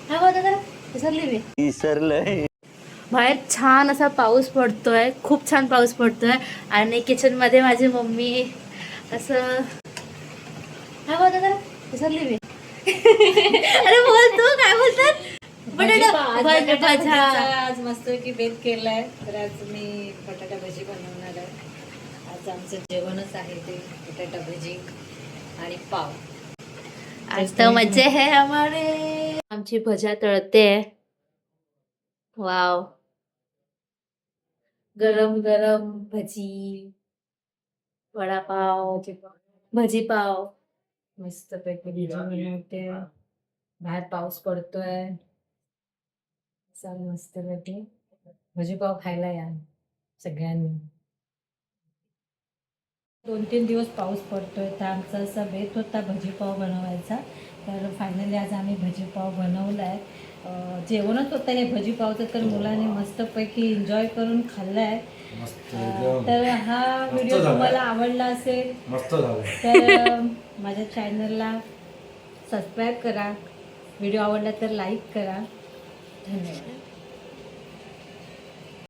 काय बोलता जरा विसरली मी. विसरलंय. बाहेर छान असा पाऊस पडतोय, खूप छान पाऊस पडतोय. आणि किचन मध्ये माझी मम्मी असं काय बोलता जरा विसरली मी. अरे बोल तू काय बोलतात. बटाटा आज मस्त की बेत केलाय. तर आज मी बटाटा भजी बनवणार आहे. आज आमचं जेवणच आहे ते बटाटा भजी आणि पाव. आज तर मजे है हमारे. आमची भजा तळते. वाव, गरम गरम भजी, वडापाव, भजी पाव. मस्त पैकी भजी बनवते. बाहेर पाऊस पडतोय. चाल मस्त पैकी भजी पाव खायला या सगळ्यांनी. 2-3 दिवस पाऊस पडतोय तर आमचा असा बेत होता भजीपाव बनवायचा. तर फायनली आज आम्ही भजीपाव बनवलाय. जेवणच होतं हे भजीपावचं. तर मुलाने मस्तपैकी एन्जॉय करून खाल्लाय. तर हा व्हिडिओ तुम्हाला आवडला असेल तर माझ्या चॅनलला सबस्क्राईब करा. व्हिडिओ आवडला तर लाईक करा. धन्यवाद.